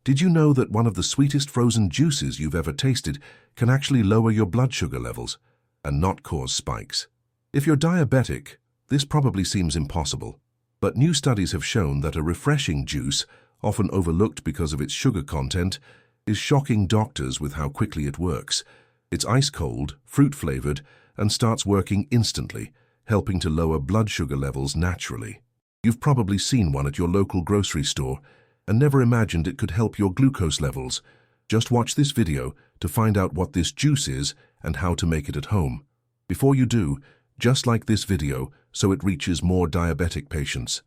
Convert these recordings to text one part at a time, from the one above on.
Did you know that one of the sweetest frozen juices you've ever tasted can actually lower your blood sugar levels and not cause spikes? If you're diabetic, this probably seems impossible. But new studies have shown that a refreshing juice, often overlooked because of its sugar content, is shocking doctors with how quickly it works. It's ice-cold, fruit-flavored, and starts working instantly, helping to lower blood sugar levels naturally. You've probably seen one at your local grocery store and never imagined it could help your glucose levels. Just watch this video to find out what this juice is and how to make it at home. Before you do, just like this video so it reaches more diabetic patients.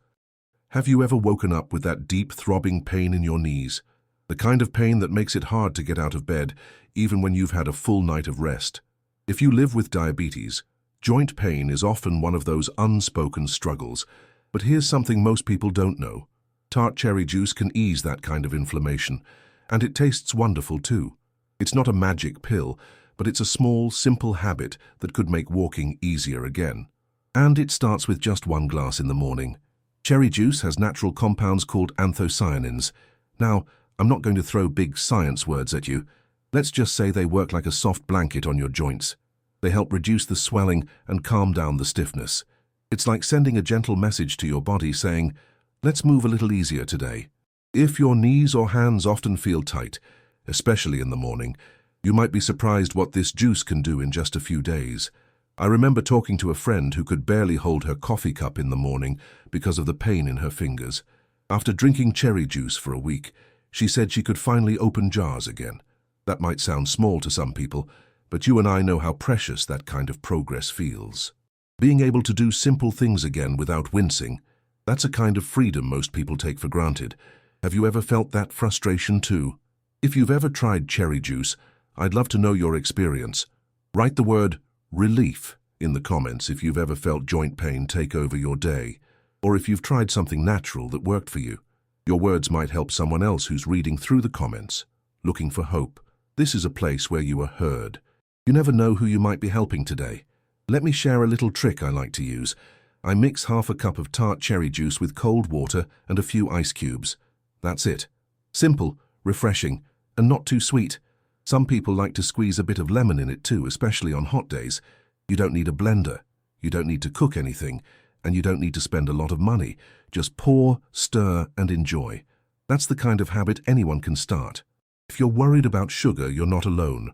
Have you ever woken up with that deep throbbing pain in your knees? The kind of pain that makes it hard to get out of bed, even when you've had a full night of rest. If you live with diabetes, joint pain is often one of those unspoken struggles. But here's something most people don't know. Tart cherry juice can ease that kind of inflammation, and it tastes wonderful too. It's not a magic pill, but it's a small, simple habit that could make walking easier again. And it starts with just 1 glass in the morning. Cherry juice has natural compounds called anthocyanins. Now, I'm not going to throw big science words at you. Let's just say they work like a soft blanket on your joints. They help reduce the swelling and calm down the stiffness. It's like sending a gentle message to your body saying, let's move a little easier today. If your knees or hands often feel tight, especially in the morning, you might be surprised what this juice can do in just a few days. I remember talking to a friend who could barely hold her coffee cup in the morning because of the pain in her fingers. After drinking cherry juice for a week, she said she could finally open jars again. That might sound small to some people, but you and I know how precious that kind of progress feels. Being able to do simple things again without wincing, that's a kind of freedom most people take for granted. Have you ever felt that frustration too? If you've ever tried cherry juice, I'd love to know your experience. Write the word relief in the comments if you've ever felt joint pain take over your day, or if you've tried something natural that worked for you. Your words might help someone else who's reading through the comments, looking for hope. This is a place where you are heard. You never know who you might be helping today. Let me share a little trick I like to use. I mix half a cup of tart cherry juice with cold water and a few ice cubes. That's it. Simple, refreshing, and not too sweet. Some people like to squeeze a bit of lemon in it too, especially on hot days. You don't need a blender. You don't need to cook anything. And you don't need to spend a lot of money. Just pour, stir, and enjoy. That's the kind of habit anyone can start. If you're worried about sugar, you're not alone.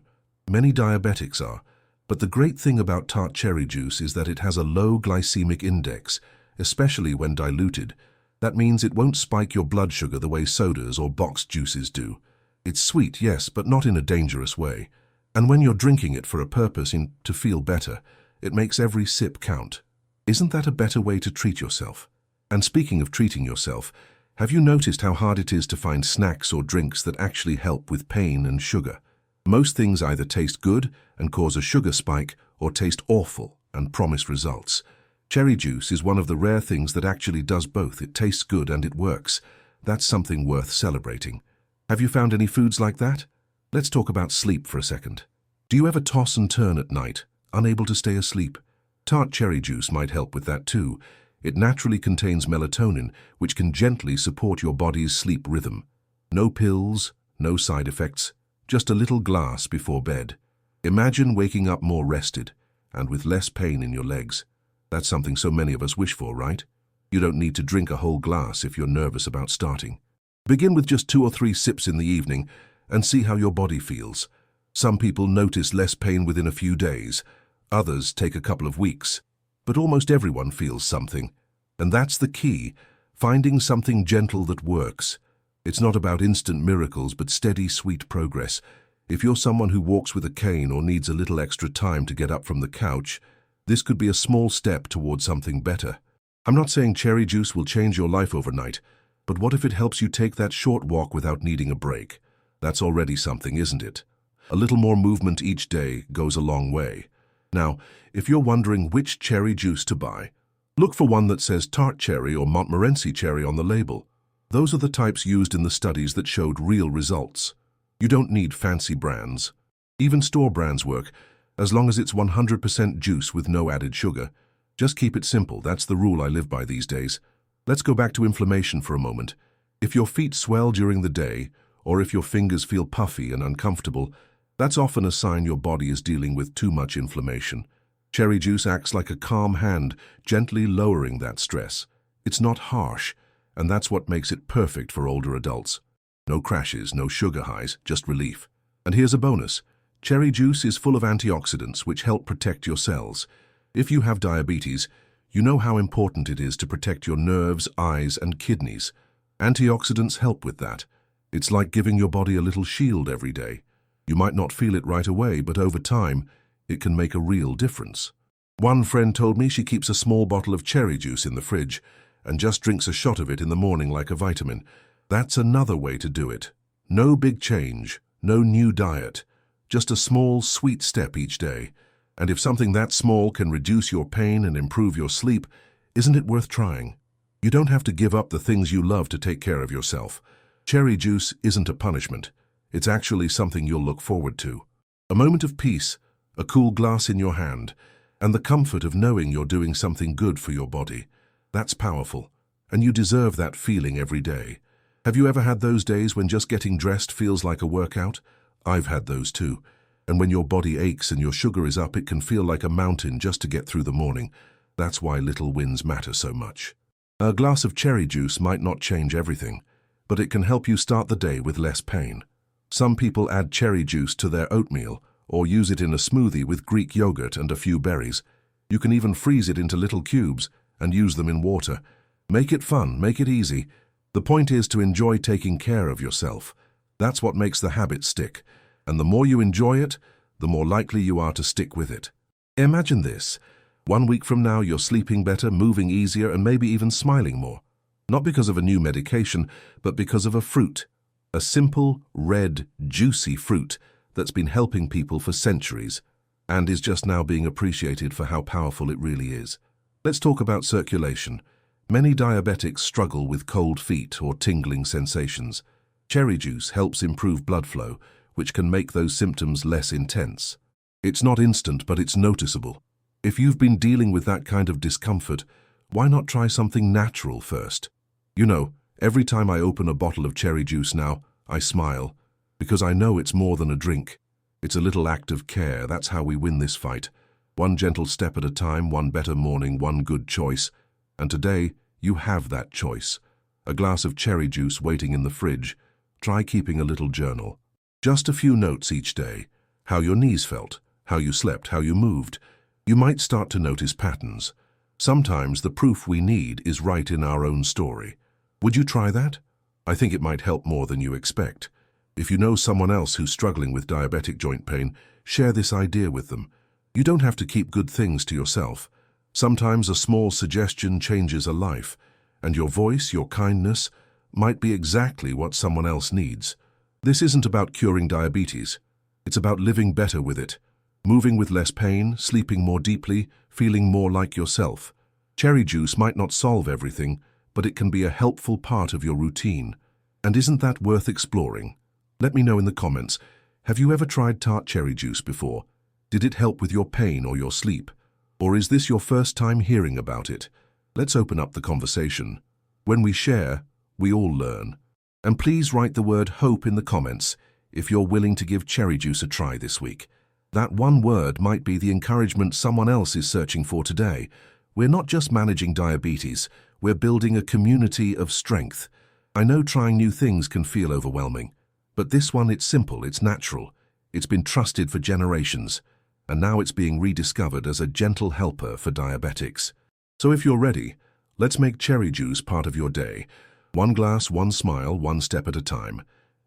Many diabetics are. But the great thing about tart cherry juice is that it has a low glycemic index, especially when diluted. That means it won't spike your blood sugar the way sodas or boxed juices do. It's sweet, yes, but not in a dangerous way. And when you're drinking it for a purpose, to feel better, it makes every sip count. Isn't that a better way to treat yourself? And speaking of treating yourself, have you noticed how hard it is to find snacks or drinks that actually help with pain and sugar? Most things either taste good and cause a sugar spike or taste awful and promise results. Cherry juice is one of the rare things that actually does both. It tastes good and it works. That's something worth celebrating. Have you found any foods like that? Let's talk about sleep for a second. Do you ever toss and turn at night, unable to stay asleep? Tart cherry juice might help with that too. It naturally contains melatonin, which can gently support your body's sleep rhythm. No pills, no side effects, just a little glass before bed. Imagine waking up more rested and with less pain in your legs. That's something so many of us wish for, right? You don't need to drink a whole glass if you're nervous about starting. Begin with just 2 or 3 sips in the evening and see how your body feels. Some people notice less pain within a few days. Others take a couple of weeks. But almost everyone feels something. And that's the key, finding something gentle that works. It's not about instant miracles, but steady, sweet progress. If you're someone who walks with a cane or needs a little extra time to get up from the couch, this could be a small step towards something better. I'm not saying cherry juice will change your life overnight, but what if it helps you take that short walk without needing a break? That's already something, isn't it? A little more movement each day goes a long way. Now, if you're wondering which cherry juice to buy, look for one that says tart cherry or Montmorency cherry on the label. Those are the types used in the studies that showed real results. You don't need fancy brands. Even store brands work, as long as it's 100% juice with no added sugar. Just keep it simple, that's the rule I live by these days. Let's go back to inflammation for a moment. If your feet swell during the day, or if your fingers feel puffy and uncomfortable, that's often a sign your body is dealing with too much inflammation. Cherry juice acts like a calm hand, gently lowering that stress. It's not harsh, and that's what makes it perfect for older adults. No crashes, no sugar highs, just relief. And here's a bonus. Cherry juice is full of antioxidants which help protect your cells. If you have diabetes, you know how important it is to protect your nerves, eyes, and kidneys. Antioxidants help with that. It's like giving your body a little shield every day. You might not feel it right away, but over time, it can make a real difference. One friend told me she keeps a small bottle of cherry juice in the fridge and just drinks a shot of it in the morning like a vitamin. That's another way to do it. No big change, no new diet, just a small, sweet step each day. And if something that small can reduce your pain and improve your sleep, isn't it worth trying? You don't have to give up the things you love to take care of yourself. Cherry juice isn't a punishment. It's actually something you'll look forward to. A moment of peace, a cool glass in your hand, and the comfort of knowing you're doing something good for your body. That's powerful, and you deserve that feeling every day. Have you ever had those days when just getting dressed feels like a workout? I've had those too. And when your body aches and your sugar is up, it can feel like a mountain just to get through the morning. That's why little wins matter so much. A glass of cherry juice might not change everything, but it can help you start the day with less pain. Some people add cherry juice to their oatmeal or use it in a smoothie with Greek yogurt and a few berries. You can even freeze it into little cubes and use them in water. Make it fun, make it easy. The point is to enjoy taking care of yourself. That's what makes the habit stick. And the more you enjoy it, the more likely you are to stick with it. Imagine this. 1 week from now, you're sleeping better, moving easier, and maybe even smiling more. Not because of a new medication, but because of a fruit. A simple, red, juicy fruit that's been helping people for centuries and is just now being appreciated for how powerful it really is. Let's talk about circulation. Many diabetics struggle with cold feet or tingling sensations. Cherry juice helps improve blood flow, which can make those symptoms less intense. It's not instant, but it's noticeable. If you've been dealing with that kind of discomfort, why not try something natural first? You know, every time I open a bottle of cherry juice now, I smile, because I know it's more than a drink. It's a little act of care. That's how we win this fight. One gentle step at a time, one better morning, one good choice. And today, you have that choice. A glass of cherry juice waiting in the fridge. Try keeping a little journal. Just a few notes each day. How your knees felt, how you slept, how you moved. You might start to notice patterns. Sometimes the proof we need is right in our own story. Would you try that? I think it might help more than you expect. If you know someone else who's struggling with diabetic joint pain, share this idea with them. You don't have to keep good things to yourself. Sometimes a small suggestion changes a life, and your voice, your kindness, might be exactly what someone else needs. This isn't about curing diabetes. It's about living better with it, moving with less pain, sleeping more deeply, feeling more like yourself. Cherry juice might not solve everything, but it can be a helpful part of your routine. And isn't that worth exploring? Let me know in the comments. Have you ever tried tart cherry juice before? Did it help with your pain or your sleep? Or is this your first time hearing about it? Let's open up the conversation. When we share, we all learn. And please write the word hope in the comments if you're willing to give cherry juice a try this week. That one word might be the encouragement someone else is searching for today. We're not just managing diabetes, we're building a community of strength. I know trying new things can feel overwhelming, but this one, it's simple, it's natural. It's been trusted for generations, and now it's being rediscovered as a gentle helper for diabetics. So if you're ready, let's make cherry juice part of your day. One glass, one smile, one step at a time.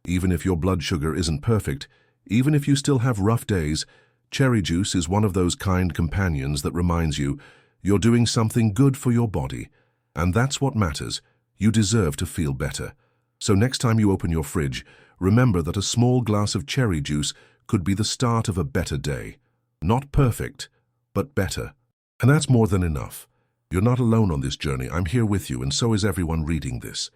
Even if your blood sugar isn't perfect, even if you still have rough days, cherry juice is one of those kind companions that reminds you you're doing something good for your body. And that's what matters. You deserve to feel better. So next time you open your fridge, remember that a small glass of cherry juice could be the start of a better day. Not perfect, but better. And that's more than enough. You're not alone on this journey. I'm here with you, and so is everyone reading this.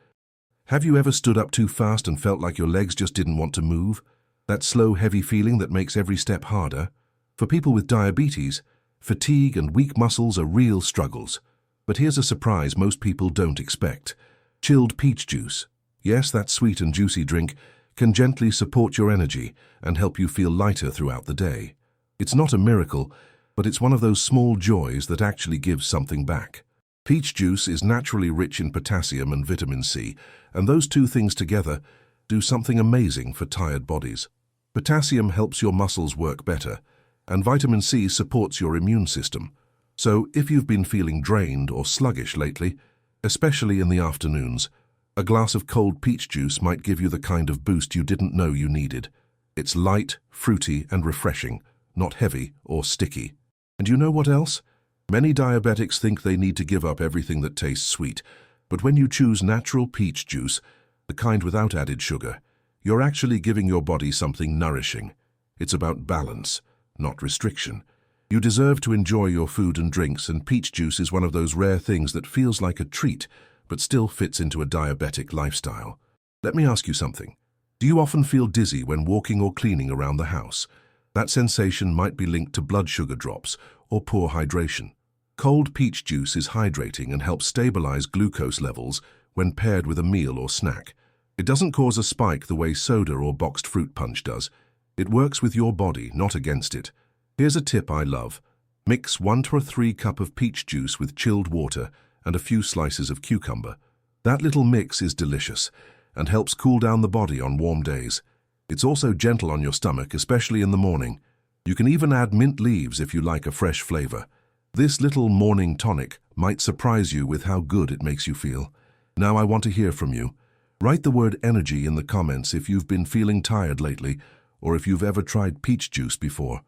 Have you ever stood up too fast and felt like your legs just didn't want to move? That slow, heavy feeling that makes every step harder? For people with diabetes, fatigue and weak muscles are real struggles. But here's a surprise most people don't expect. Chilled peach juice. Yes, that sweet and juicy drink, can gently support your energy and help you feel lighter throughout the day. It's not a miracle, but it's one of those small joys that actually gives something back. Peach juice is naturally rich in potassium and vitamin C, and those two things together do something amazing for tired bodies. Potassium helps your muscles work better, and vitamin C supports your immune system. So if you've been feeling drained or sluggish lately, especially in the afternoons, a glass of cold peach juice might give you the kind of boost you didn't know you needed. It's light, fruity, and refreshing, not heavy or sticky. And you know what else? Many diabetics think they need to give up everything that tastes sweet, but when you choose natural peach juice, the kind without added sugar, you're actually giving your body something nourishing. It's about balance, not restriction. You deserve to enjoy your food and drinks, and peach juice is one of those rare things that feels like a treat, but still fits into a diabetic lifestyle. Let me ask you something. Do you often feel dizzy when walking or cleaning around the house? That sensation might be linked to blood sugar drops or poor hydration. Cold peach juice is hydrating and helps stabilize glucose levels when paired with a meal or snack. It doesn't cause a spike the way soda or boxed fruit punch does. It works with your body, not against it. Here's a tip I love. Mix 1 to 3 cups of peach juice with chilled water and a few slices of cucumber. That little mix is delicious and helps cool down the body on warm days. It's also gentle on your stomach, especially in the morning. You can even add mint leaves if you like a fresh flavor. This little morning tonic might surprise you with how good it makes you feel. Now I want to hear from you. Write the word energy in the comments if you've been feeling tired lately or if you've ever tried peach juice before.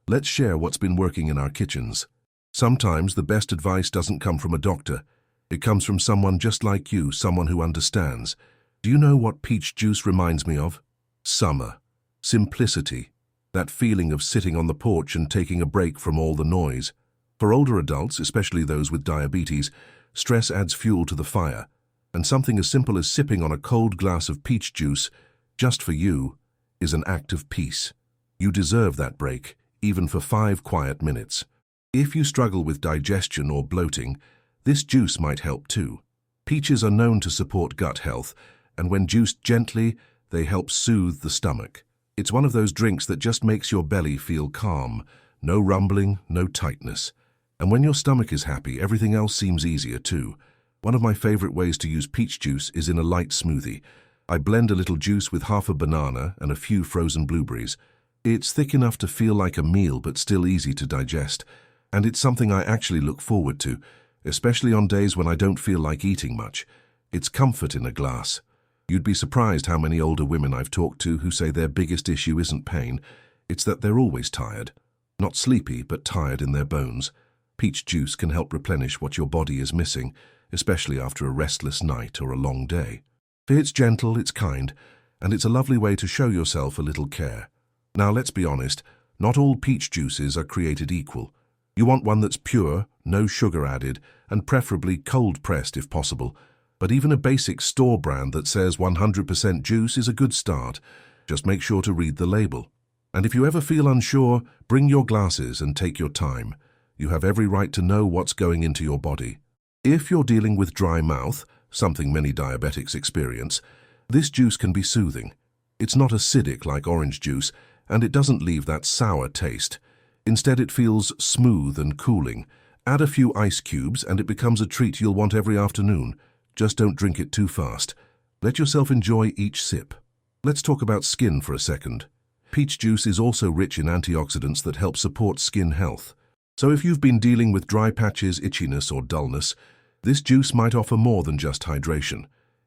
Let's share what's been working in our kitchens. Sometimes the best advice doesn't come from a doctor. It comes from someone just like you, someone who understands. Do you know what peach juice reminds me of? Summer. Simplicity. That feeling of sitting on the porch and taking a break from all the noise. For older adults, especially those with diabetes, stress adds fuel to the fire, and something as simple as sipping on a cold glass of peach juice, just for you, is an act of peace. You deserve that break, even for 5 quiet minutes. If you struggle with digestion or bloating, this juice might help too. Peaches are known to support gut health, and when juiced gently, they help soothe the stomach. It's one of those drinks that just makes your belly feel calm, no rumbling, no tightness. And when your stomach is happy, everything else seems easier too. One of my favorite ways to use peach juice is in a light smoothie. I blend a little juice with half a banana and a few frozen blueberries. It's thick enough to feel like a meal but still easy to digest. And it's something I actually look forward to, especially on days when I don't feel like eating much. It's comfort in a glass. You'd be surprised how many older women I've talked to who say their biggest issue isn't pain. It's that they're always tired. Not sleepy, but tired in their bones. Peach juice can help replenish what your body is missing, especially after a restless night or a long day. It's gentle, it's kind, and it's a lovely way to show yourself a little care. Now let's be honest, not all peach juices are created equal. You want one that's pure, no sugar added, and preferably cold-pressed if possible. But even a basic store brand that says 100% juice is a good start. Just make sure to read the label. And if you ever feel unsure, bring your glasses and take your time. You have every right to know what's going into your body. If you're dealing with dry mouth, something many diabetics experience, this juice can be soothing. It's not acidic like orange juice, and it doesn't leave that sour taste. Instead, it feels smooth and cooling. Add a few ice cubes and it becomes a treat you'll want every afternoon. Just don't drink it too fast. Let yourself enjoy each sip. Let's talk about skin for a second. Peach juice is also rich in antioxidants that help support skin health. So if you've been dealing with dry patches, itchiness, or dullness, this juice might offer more than just hydration.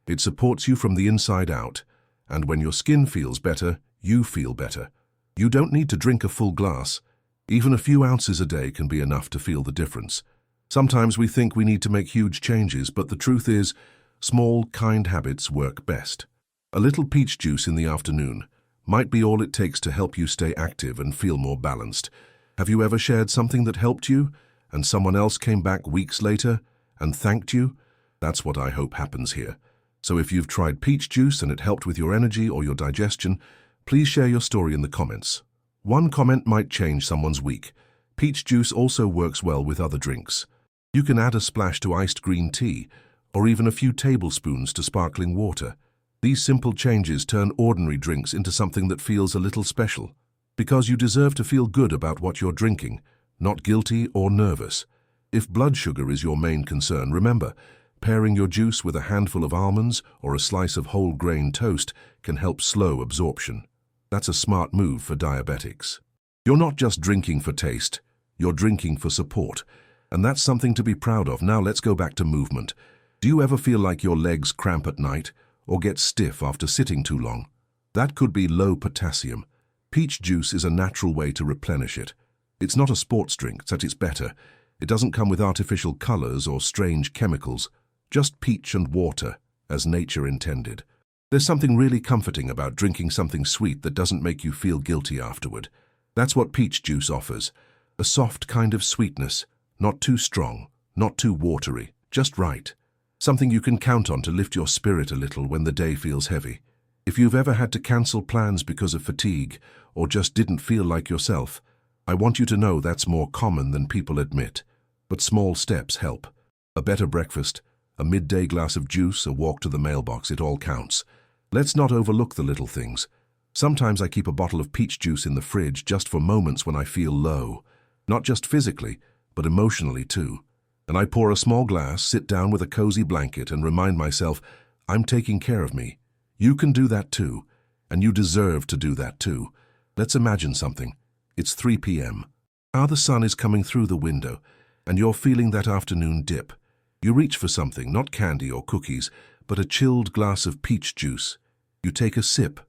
It supports you from the inside out, and when your skin feels better, you feel better. You don't need to drink a full glass. Even a few ounces a day can be enough to feel the difference. Sometimes we think we need to make huge changes, but the truth is, small, kind habits work best. A little peach juice in the afternoon might be all it takes to help you stay active and feel more balanced. Have you ever shared something that helped you, and someone else came back weeks later and thanked you? That's what I hope happens here. So if you've tried peach juice and it helped with your energy or your digestion, please share your story in the comments. One comment might change someone's week. Peach juice also works well with other drinks. You can add a splash to iced green tea, or even a few tablespoons to sparkling water. These simple changes turn ordinary drinks into something that feels a little special. Because you deserve to feel good about what you're drinking, not guilty or nervous. If blood sugar is your main concern, remember, pairing your juice with a handful of almonds or a slice of whole grain toast can help slow absorption. That's a smart move for diabetics. You're not just drinking for taste, you're drinking for support. And that's something to be proud of. Now let's go back to movement. Do you ever feel like your legs cramp at night or get stiff after sitting too long? That could be low potassium. Peach juice is a natural way to replenish it. It's not a sports drink, that it's better. It doesn't come with artificial colors or strange chemicals, just peach and water, as nature intended. There's something really comforting about drinking something sweet that doesn't make you feel guilty afterward. That's what peach juice offers. A soft kind of sweetness, not too strong, not too watery, just right. Something you can count on to lift your spirit a little when the day feels heavy. If you've ever had to cancel plans because of fatigue or just didn't feel like yourself, I want you to know that's more common than people admit. But small steps help. A better breakfast, a midday glass of juice, a walk to the mailbox, it all counts. Let's not overlook the little things. Sometimes I keep a bottle of peach juice in the fridge just for moments when I feel low. Not just physically, but emotionally too. And I pour a small glass, sit down with a cozy blanket and remind myself, I'm taking care of me. You can do that too, and you deserve to do that too. Let's imagine something. It's 3 p.m. Now the sun is coming through the window, and you're feeling that afternoon dip. You reach for something, not candy or cookies, but a chilled glass of peach juice. You take a sip,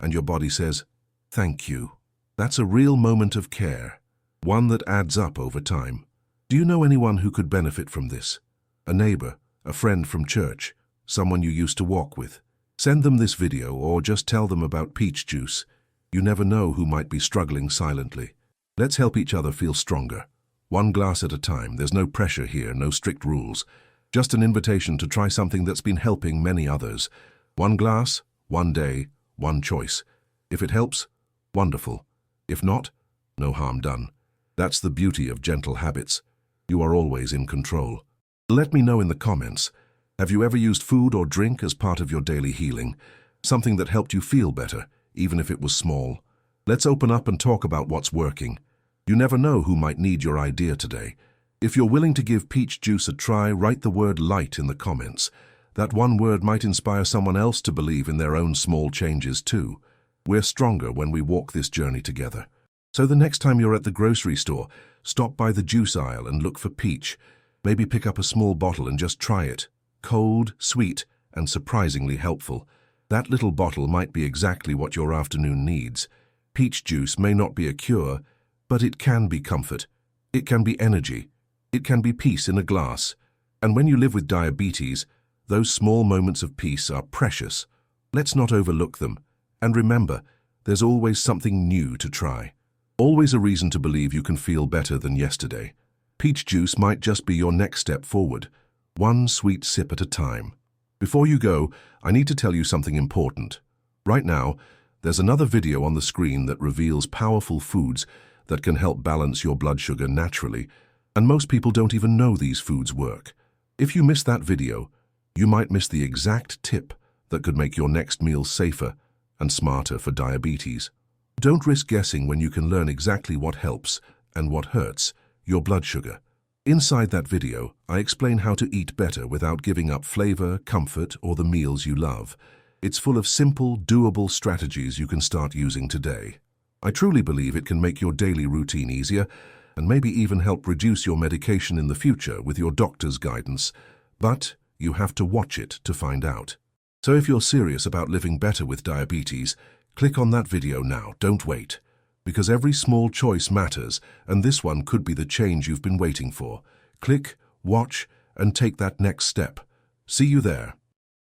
and your body says, thank you. That's a real moment of care, one that adds up over time. Do you know anyone who could benefit from this? A neighbor, a friend from church, someone you used to walk with? Send them this video or just tell them about peach juice. You never know who might be struggling silently. Let's help each other feel stronger. One glass at a time. There's no pressure here, no strict rules. Just an invitation to try something that's been helping many others. One glass, one day, one choice. If it helps, wonderful. If not, no harm done. That's the beauty of gentle habits. You are always in control. Let me know in the comments. Have you ever used food or drink as part of your daily healing? Something that helped you feel better, even if it was small? Let's open up and talk about what's working. You never know who might need your idea today. If you're willing to give peach juice a try, write the word light in the comments. That one word might inspire someone else to believe in their own small changes too. We're stronger when we walk this journey together. So the next time you're at the grocery store, stop by the juice aisle and look for peach. Maybe pick up a small bottle and just try it. Cold, sweet, and surprisingly helpful. That little bottle might be exactly what your afternoon needs. Peach juice may not be a cure, but it can be comfort. It can be energy. It can be peace in a glass. And when you live with diabetes, those small moments of peace are precious. Let's not overlook them. And remember, there's always something new to try. Always a reason to believe you can feel better than yesterday. Peach juice might just be your next step forward. One sweet sip at a time. Before you go, I need to tell you something important. Right now, there's another video on the screen that reveals powerful foods that can help balance your blood sugar naturally, and most people don't even know these foods work. If you miss that video, you might miss the exact tip that could make your next meal safer and smarter for diabetes. Don't risk guessing when you can learn exactly what helps and what hurts your blood sugar. Inside that video, I explain how to eat better without giving up flavor, comfort, or the meals you love. It's full of simple, doable strategies you can start using today. I truly believe it can make your daily routine easier and maybe even help reduce your medication in the future with your doctor's guidance. But you have to watch it to find out. So if you're serious about living better with diabetes, click on that video now, don't wait. Because every small choice matters, and this one could be the change you've been waiting for. Click, watch, and take that next step. See you there.